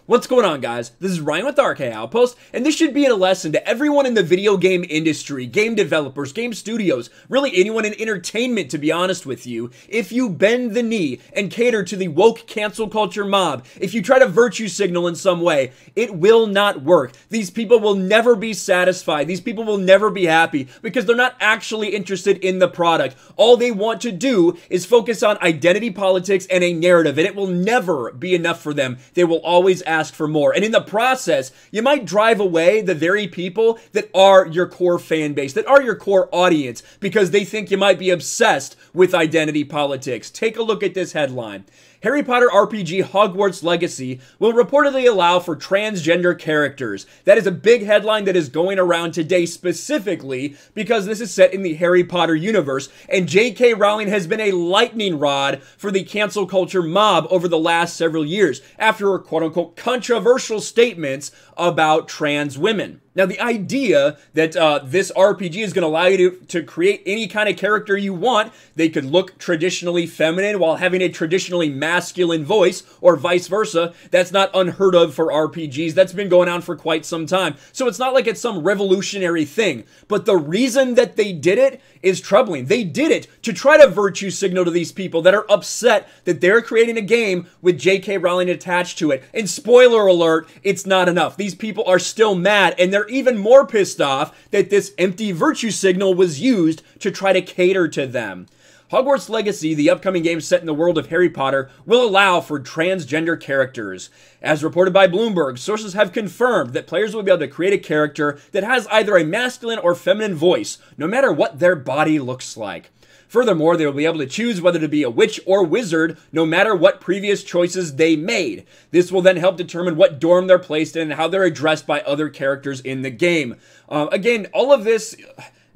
What's going on, guys? This is Ryan with RK Outpost, and this should be a lesson to everyone in the video game industry, game developers, game studios, really anyone in entertainment, to be honest with you. If you bend the knee and cater to the woke cancel culture mob, if you try to virtue signal in some way, it will not work. These people will never be satisfied. These people will never be happy because they're not actually interested in the product. All they want to do is focus on identity politics and a narrative, and it will never be enough for them. They will always ask for more. And in the process, you might drive away the very people that are your core fan base, that are your core audience, because they think you might be obsessed with identity politics. Take a look at this headline. Harry Potter RPG Hogwarts Legacy will reportedly allow for transgender characters. That is a big headline that is going around today specifically because this is set in the Harry Potter universe, and JK Rowling has been a lightning rod for the cancel culture mob over the last several years after her quote-unquote controversial statements about trans women. Now, the idea that this RPG is going to allow you to create any kind of character you want, they could look traditionally feminine while having a traditionally masculine voice, or vice versa, that's not unheard of for RPGs. That's been going on for quite some time. So it's not like it's some revolutionary thing. But the reason that they did it is troubling. They did it to try to virtue signal to these people that are upset that they're creating a game with JK Rowling attached to it. And spoiler alert, it's not enough. These people are still mad, and they're even more pissed off that this empty virtue signal was used to try to cater to them. Hogwarts Legacy, the upcoming game set in the world of Harry Potter, will allow for transgender characters. As reported by Bloomberg, sources have confirmed that players will be able to create a character that has either a masculine or feminine voice, no matter what their body looks like. Furthermore, they will be able to choose whether to be a witch or wizard, no matter what previous choices they made. This will then help determine what dorm they're placed in and how they're addressed by other characters in the game. Again, all of this,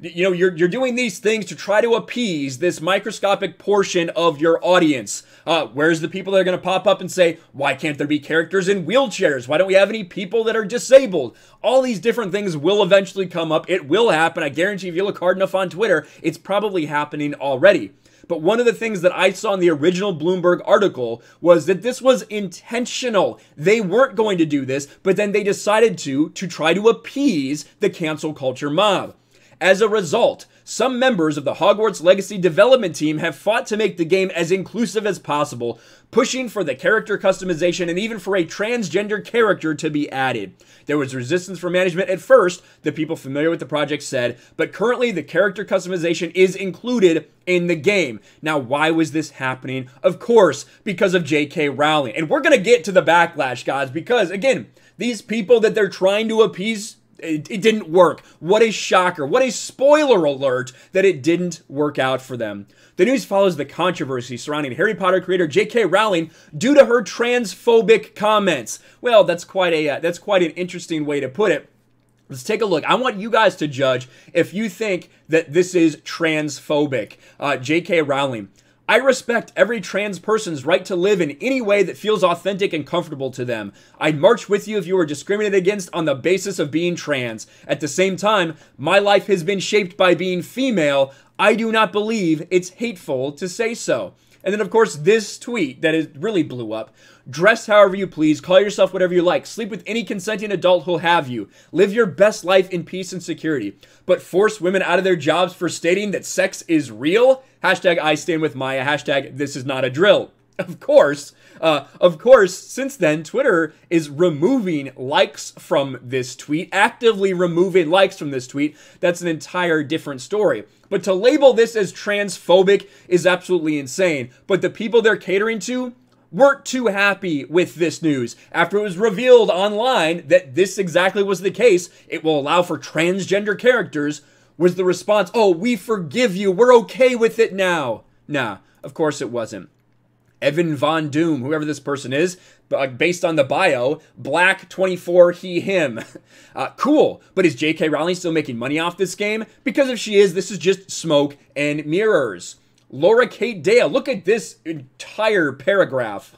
you know, you're doing these things to try to appease this microscopic portion of your audience. Where's the people that are going to pop up and say, why can't there be characters in wheelchairs? Why don't we have any people that are disabled? All these different things will eventually come up. It will happen. I guarantee if you look hard enough on Twitter, it's probably happening already. But one of the things that I saw in the original Bloomberg article was that this was intentional. They weren't going to do this, but then they decided to try to appease the cancel culture mob. As a result, some members of the Hogwarts Legacy development team have fought to make the game as inclusive as possible, pushing for the character customization and even for a transgender character to be added. There was resistance from management at first, the people familiar with the project said, but currently the character customization is included in the game. Now, why was this happening? Of course, because of JK Rowling. And we're going to get to the backlash, guys, because, again, these people that they're trying to appease, it didn't work. What a shocker. What a spoiler alert that it didn't work out for them. The news follows the controversy surrounding Harry Potter creator JK Rowling due to her transphobic comments. Well, that's quite an interesting way to put it. Let's take a look. I want you guys to judge if you think that this is transphobic. JK Rowling. I respect every trans person's right to live in any way that feels authentic and comfortable to them. I'd march with you if you were discriminated against on the basis of being trans. At the same time, my life has been shaped by being female. I do not believe it's hateful to say so. And then, of course, this tweet that is really blew up. Dress however you please, call yourself whatever you like, sleep with any consenting adult who'll have you, live your best life in peace and security, but force women out of their jobs for stating that sex is real? Hashtag I stand with Maya, hashtag this is not a drill. Of course, since then, Twitter is removing likes from this tweet, actively removing likes from this tweet. That's an entire different story. But to label this as transphobic is absolutely insane. But the people they're catering to weren't too happy with this news. After it was revealed online that this exactly was the case, it will allow for transgender characters, was the response, oh, we forgive you, we're okay with it now. Nah, of course it wasn't. Evan Von Doom, whoever this person is, based on the bio, black, 24, he, him. Cool, but is JK Rowling still making money off this game? Because if she is, this is just smoke and mirrors. Laura Kate Dale, look at this entire paragraph.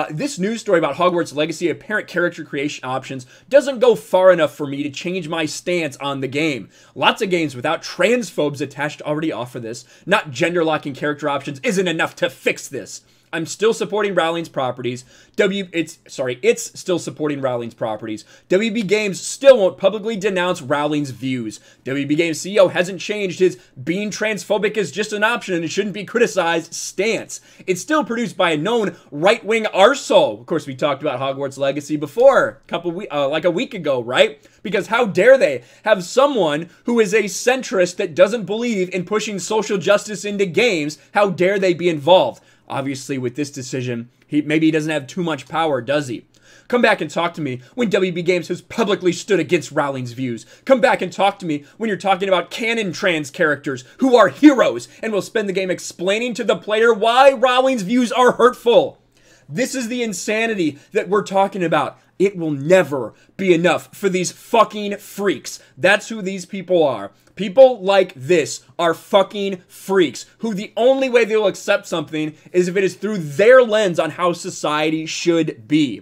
This news story about Hogwarts Legacy apparent character creation options doesn't go far enough for me to change my stance on the game. Lots of games without transphobes attached already offer this. Not gender locking character options isn't enough to fix this. I'm still supporting Rowling's properties. It's still supporting Rowling's properties. WB Games still won't publicly denounce Rowling's views. WB Games CEO hasn't changed his being transphobic is just an option and it shouldn't be criticized stance. It's still produced by a known right-wing arsehole. Of course, we talked about Hogwarts Legacy before, like a week ago, right? Because how dare they have someone who is a centrist that doesn't believe in pushing social justice into games, how dare they be involved? Obviously, with this decision, maybe he doesn't have too much power, does he? Come back and talk to me when WB Games has publicly stood against Rowling's views. Come back and talk to me when you're talking about canon trans characters who are heroes and will spend the game explaining to the player why Rowling's views are hurtful. This is the insanity that we're talking about. It will never be enough for these fucking freaks. That's who these people are. People like this are fucking freaks who the only way they'll accept something is if it is through their lens on how society should be.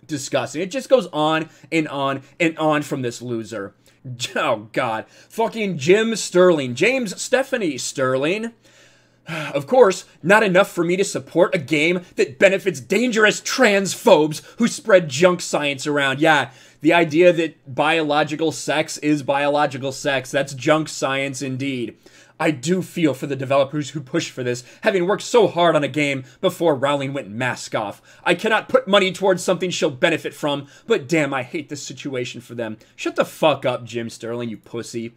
Disgusting. It just goes on and on and on from this loser. Oh, God. Fucking James Stephanie Sterling. Of course, not enough for me to support a game that benefits dangerous transphobes who spread junk science around. Yeah, the idea that biological sex is biological sex, that's junk science indeed. I do feel for the developers who pushed for this, having worked so hard on a game before Rowling went mask off. I cannot put money towards something she'll benefit from, but damn, I hate this situation for them. Shut the fuck up, Jim Sterling, you pussy.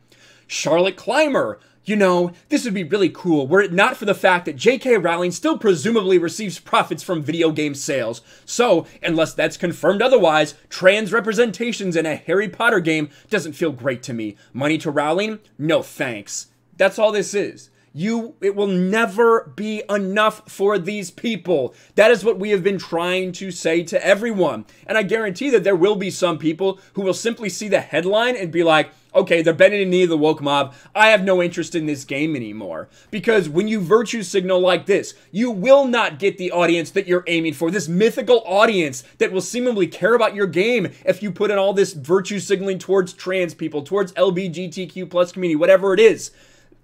Charlotte Clymer. You know, this would be really cool were it not for the fact that JK Rowling still presumably receives profits from video game sales. So, unless that's confirmed otherwise, trans representations in a Harry Potter game doesn't feel great to me. Money to Rowling? No thanks. That's all this is. It will never be enough for these people. That is what we have been trying to say to everyone. And I guarantee that there will be some people who will simply see the headline and be like, okay, they're bending the knee of the woke mob. I have no interest in this game anymore. Because when you virtue signal like this, you will not get the audience that you're aiming for. This mythical audience that will seemingly care about your game if you put in all this virtue signaling towards trans people, towards LGBTQ plus community, whatever it is.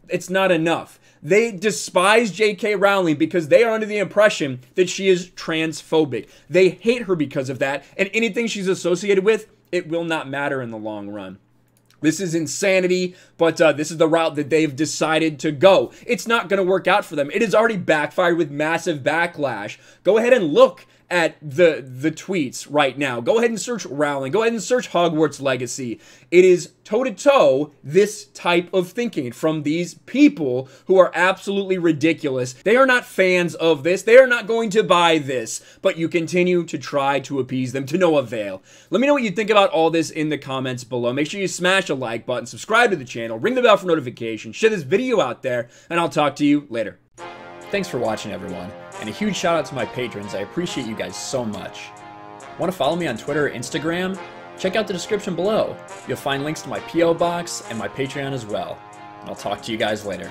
It's not enough. They despise JK Rowling because they are under the impression that she is transphobic. They hate her because of that, and anything she's associated with, it will not matter in the long run. This is insanity, but this is the route that they've decided to go. It's not going to work out for them. It has already backfired with massive backlash. Go ahead and look at the tweets right now. Go ahead and search Rowling. Go ahead and search Hogwarts Legacy. It is toe-to-toe this type of thinking from these people who are absolutely ridiculous. They are not fans of this. They are not going to buy this, but you continue to try to appease them to no avail. Let me know what you think about all this in the comments below. Make sure you smash a like button, subscribe to the channel, ring the bell for notifications, share this video out there, and I'll talk to you later. Thanks for watching, everyone, and a huge shout out to my patrons. I appreciate you guys so much. Want to follow me on Twitter or Instagram? Check out the description below. You'll find links to my P.O. box and my Patreon as well. And I'll talk to you guys later.